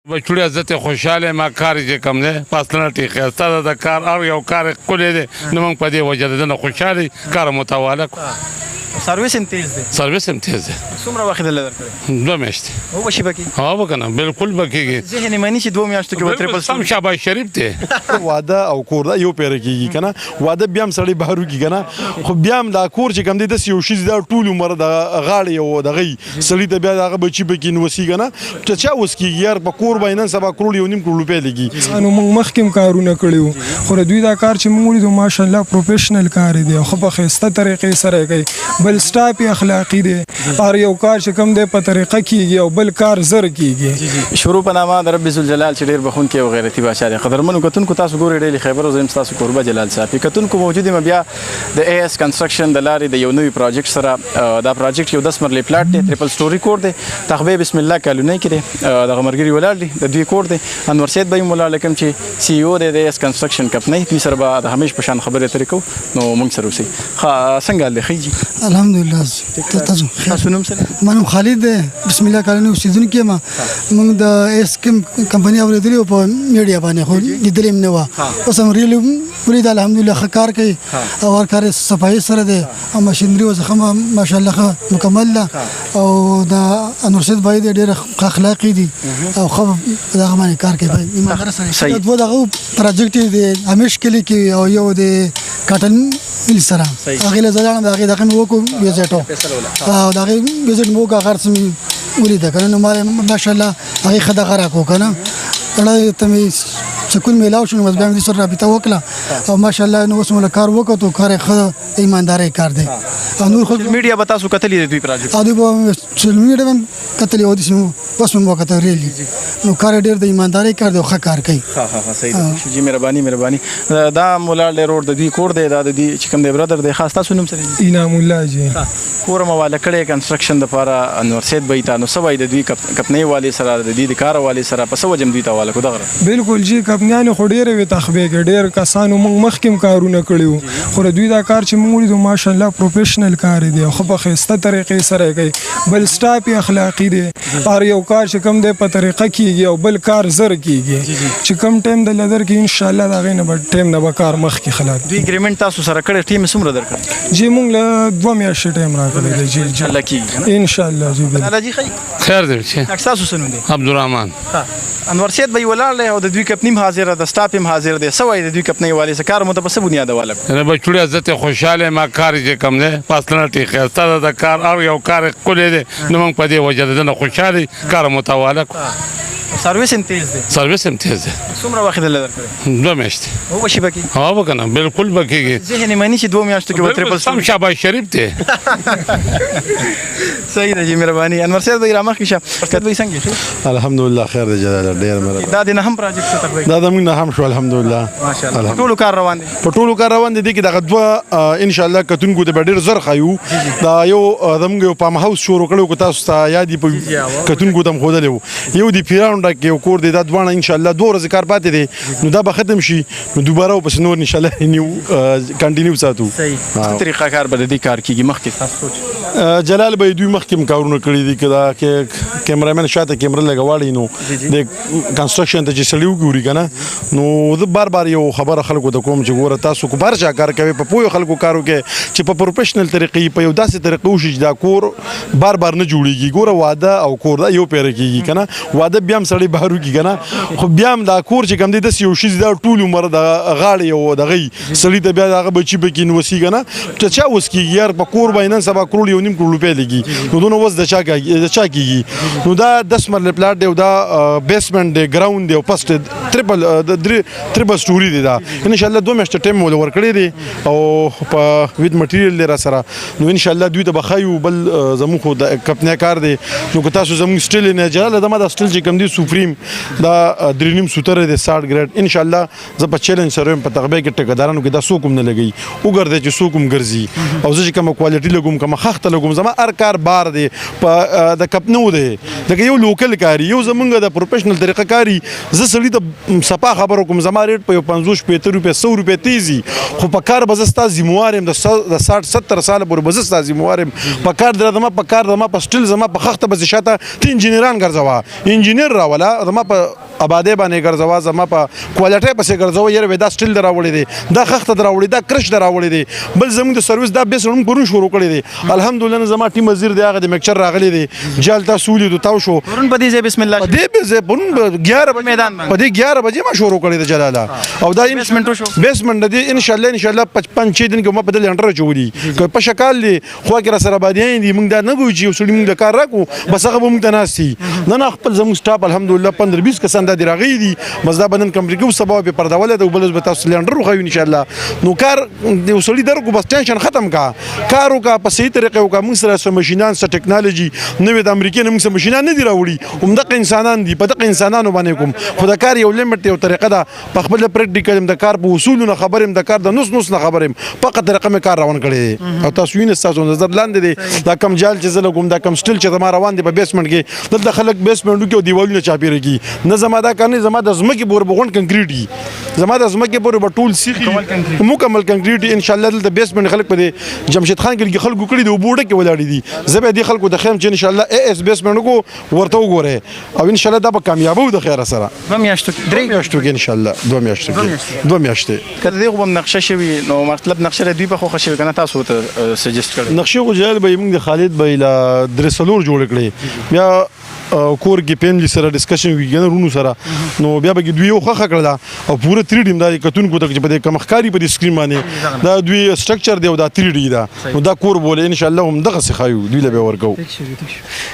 بچوړي عزت خوشاله ما کار چې کم نه پاسنه ټیخه ستاسو د کار او یو کار کولې دي نو موږ په دې وجه د خوشاله کار متواله سرویس هم تیز دی. سرویس هم تیز دی. څومره وخت دلته درکړی؟ 2 میاشتې. او بشي بکی؟ ها وکنه بالکل بکیږي. ذهن مانی چې 2 میاشتو کې وتر په سم شاباش شریف ته واده او کور دا یو پیر کیږي کنه واده بیا هم سړی بهرو کی کنه خو بیا هم دا کور چې کم دی د یو شی دا ټول عمر د غاړې او د غي سړی ته بیا دغه بچی بکی نو وسی کنه چې چا وس کیږي یار په کور باندې سبا کړول یو نیم کړول په لګي انو موږ مخکیم کارونه کړیو خو دوی دا کار چې موږ لیدو ماشاءالله پروفیشنل کار دی خو په خسته طریقې سره کوي بل سټاپ اخلاقی دی هر یو کار چې کوم دی په طریقه کیږي او بل کار زر کیږي. شروع په نامه د رب ذوالجلال چې ډیر بخون کې او غیرتی بادشاہ دی. قدرمنو کتونکو تاسو ګورئ ډیلی خیبر او زم تاسو قربه جلال صاحب کتونکو موجود یم بیا د اي اس کنستراکشن د لارې د یو نوې پروجیکټ سره دا پروجیکټ یو 10 مرلې پلاټ دی ټریپل سټوري کور دی تخبه بسم الله کالونی کې د غمرګری ولر دی د دوی کور دی انور سید بای مولا لکم چې سی او د اس کنستراکشن کمپنی دوی سره به د همیش په شان خبرې ترې کو نو موږ سره وسی څنګه د خيږي الحمدلله تاسو نوم سره منم خالد بسم الله کالونی اوسیدونکو ما موږ د اس کمپنی اوریدلی په میډیا باندې خو لیدلې نه و اوس هم ریل ولید الحمدلله خکار کوي او هر کار صفایي سره دی او ماشينري او زخمه ماشاءالله مکمل ده او دا انور سید باید ډېر اخلاقی دي او خو دا باندې کار کوي ایماندار سره دوه دغه پروجیکټ دی همیش کلی کې او یو دی کاټن مل سره هغه له ځان دغه دغه وکړو ویزټو او دغه ویزټ مو کا خرڅ ولید کنه نو ماشاءالله هغه خدای غره کو کنه اړه ته سکون میلاو شنو مزه باندې سره رابطه وکړه او ماشاءالله نو اوس موږ کار وکړو کار خو ایمانداري کار دی نور خو میډیا به تاسو کتلې دوی پروجیکټ ا دې په سوشل میډیا باندې کتلې او د سمو اوس موږ کتلې نو کار ډېر د ایمانداري کار دی خو کار کوي ها صحیح ده جی مهرباني دا مولا روډ د دوی کور دی دا د دوی چې کوم دی برادر دی خاص تاسو نوم سره انعام الله جی کور مواله کړي کنستراکشن د لپاره انور سید بیت نو سوای د دوی کپنی والی سره د دې کار والی سره په سو جم دوی ته واله کو دغه بالکل جی کپنیانو خو ډېر وي تخبه کې ډېر کسانو موږ مخکیم کارونه کړیو خو دوی دا کار چې موږ لیدو ماشاءالله پروفیشنل کار دی خو په خسته طریقې سره کوي بل سټاپ اخلاقی دی هر یو کار چې کوم دی په طریقه کیږي او بل کار زر کیږي چې کوم ټایم د لدر کې ان شاء الله دا غینه به ټایم نه به کار مخ کې خلاص دوی اګریمنت تاسو سره کړی ټیم سمره درکړي جی موږ له 2 میاشتې ټایم راکړی دی جی الله کی ان شاء الله جی الله جی خیر دی چې تاسو سنو دی عبدالرحمن انور سید بای ولر له او د دوی کپنیم حاضر د سټاپ هم حاضر دی سوای د دوی کپنی والی سره کار مت په څه بنیاد واله نه بچوړي عزت خوشاله ما کار چې کم نه پاسنه ټیخه ستاسو د کار او یو کار کولې دي نو موږ په دې وجه د خوشاله کار متواله سرویس هم تیز دی. سرویس هم تیز دی. څومره وخت دلته درکړی؟ 2 میاشتې. او بشي بکی؟ ها وکنه بالکل بکیږي. ذهن مانی چې 2 میاشتو کې وتر په سم شاباش شریف ته صحیح ده جی مهرباني انور سید بای رامخ کیشه کته وي څنګه الحمدلله خیر دی جلال ډیر مره دا د نه هم پروجیکټ څه تقریبا دا د موږ نه هم شو الحمدلله ماشاءالله ټول کار روان دي په ټولو کار روان دي کې دغه دوه ان شاء الله کتونکو ته ډیر زر خایو دا یو زموږ یو پام هاوس شروع کړو کو تاسو ته یادې په کتونکو تم خو دلو یو دی پیراوند کې یو کور دی دا دوه ان شاء الله 2 ورځې کار پاتې دي نو دا به ختم شي نو دوباره پس نور ان شاء الله نیو کنټینیو ساتو صحیح طریقه کار به دې کار کیږي مخکې تاسو سوچ جلال به دوی مخکې کارونه کړی دي کدا کې کیمرامن شاته کیمرا لګواړي نو د کنستراکشن ته چې سړیو ګوري کنه نو د بار یو خبره خلکو ته کوم چې ګوره تاسو کو بار چا کار کوي په پوهه خلکو کارو کې چې په پروفیشنل طریقې په یو داسې طریقې وشي دا کور بار نه جوړیږي ګوره واده او کور دا یو پیر کیږي کنه واده بیا هم سړی بهرو کی کنه خو بیا هم دا کور چې کم دي د یو شي دا ټول عمر د غاړې او دغه سړی ته بیا دغه بچی بکین وسی کنه چې چا وس کی یار په کور باندې سبا کړول یو نیم کړول په لګي نو دونه وس د چا کیږي نو دا 10 مرله پلاټ دی او دا بیسمنت دی ګراوند دی او پست ټریپل سټوري دی دا ان شاء الله 2 میاشتې ټایم مول ورکړی دی او په وید مټیریل لري سره نو ان شاء الله دوی ته بخایو بل زمو خو د کپنه کار دی نو که تاسو زمو سټیل نه جلال د ما د سټیل چې کم دی سوپریم دا درینیم سوتره دی 60 ګریډ ان شاء الله ز په چیلنج سره په تغبه کې ټکدارانو کې دا سوکم نه لګي وګرځي چې سوکم ګرځي او زه کوم کوالټي لګوم کوم خخته لګوم زما ار کار بار دی په د کپنو دی د یو لوکل کاری یو زمونږ د پروفیشنل بل طریقه کاری زه سړي ته صفا خبرو کوم زما ریټ په 50 50 روپے 100 روپے تیزی خو په کار به زه ستا ذمہوار یم د 60 70 سال پورې به زه ستا ذمہوار یم په کار درځم په کار دما په سټیل زما په خخته به شاته ته انجینران ګرځوا انجینر راولا زما په آباده باندې ګرځوا زما په کوالټي پسې ګرځوا یره ودا سټیل دراوړي دي دا خخته دراوړي دا کرش دراوړي دي بل زموږ د سرویس دا بیس روم کورون شروع کړی دي الحمدلله زما ټیم وزیر دی هغه د میکچر راغلی دي جال تاسو ولې د تاو شو ورن په دې بسم الله دې به زه پرون 11 بجې میدان باندې په دې 11 بجې ما شروع کړی د جلاله او دا بیسمنټ دی ان شاء الله 5 دن کې ما په دې انډر چولي که په شکل دی خو کې را سره باندې دي موږ دا نه وایو چې وسړي موږ د کار راکو بس هغه موږ ته ناسي نه خپل زموږ سټاپ الحمدلله 15 20 کسان د راغی دي مزدا بدن کمپلیټ کو سبب په پرداوله د بل به تاسو سلندر خو ان شاء الله نو کار د وسړي درکو بس ټینشن ختم کا کارو کا په صحیح طریقې وکا موږ سره سم ماشينان سره ټیکنالوژي نوې د امریکای نه موږ سره ماشينان نه دی راوړي همدغه انسانان دي په دغه انسانانو باندې کوم خو د کار یو لیمټ یو طریقه ده په خپل پریکټیکل د کار په اصولونو خبرم د کار د نص نه خبرم فقط طریقه مې کار روان کړی او تاسو وینئ تاسو نظر لاندې دي دا کم جال چې زله کوم دا کم سټیل چې زما روان دي په بیسمنټ کې دلته خلک بیسمنټ کې دیوالونه چاپیره کی نه زما دا کار نه زما د زمکه پور بغون کنکریټ دي زما د زمکه پور بټول سیخي مکمل کنکریټ ان شاء الله دلته بیسمنټ خلک په جمشید خان کې خلکو کړی دی وبوړه کې ولاړی دي زبې دي خلکو د خیم چې ان شاء الله اي اس بیسمنټ کو ورته وګوره او ان شاء الله دا به کامیابو د خیر سره دوه میاشتو کې ان شاء الله 2 میاشتې کله دغه هم نقشه شوی نو مطلب نقشه دوی په خو شوی کنه تاسو ته سجست کړی نقشه خو جهل به موږ د خالد به لا درسلور جوړ کړی بیا کور کې فیملی سره ډسکشن ویګنه رونو سره نو بیا به دوی یو خخه کړل او پوره 3 ډیم دا کتونکو ته چې په دې کمخکاری په دې سکرین باندې دا دوی سټرکچر دی او دا 3 ډی دا نو دا کور بوله ان شاء الله هم دغه څخه دوی له به ورکو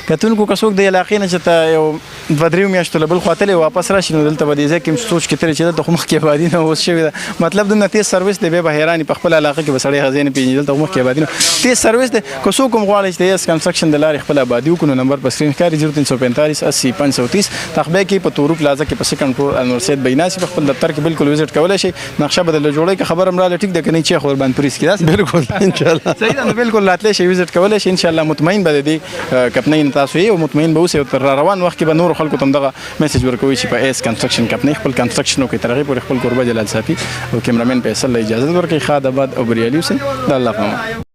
کتونکو کڅوک د علاقې نه چې یو بدریو میاشتو لبل خاطر واپس راشي نو دلته به دې ځکه سوچ کې تر چې دلته مخ کې آبادی نه اوس شوی مطلب د نتی سرویس دی به حیرانی په خپل علاقې کې بسړی غزین پیژنې دلته مخ کې آبادی نه تی سرویس دی کڅوک کوم غواړي چې اس کنستراکشن د لارې خپل آبادی وکړو نمبر په سکرین کاری 0345 80 530 تخبه کې په تورو پلازا کې په سکند فلور انورسید بیناسي په خپل دفتر کې بالکل وزټ کولای شي نقشه بدل جوړي که خبر امراله ټیک د کني چې خبر باندې پریس کیداس بالکل ان شاء الله صحیح ده بالکل راتلې شي وزټ کولای شي ان شاء الله مطمئن به دي کپنې تاسو یې او مطمئن به اوسئ تر روان وخت کې به نور خلکو تم دغه میسج ورکوي چې په اس کنستراکشن کپنې خپل کنستراکشن کوي ترغه پر خپل قربه جلال صافي او کیمرامین فیصل اجازه ورکړي خاد آباد او بریالي حسین د الله پامان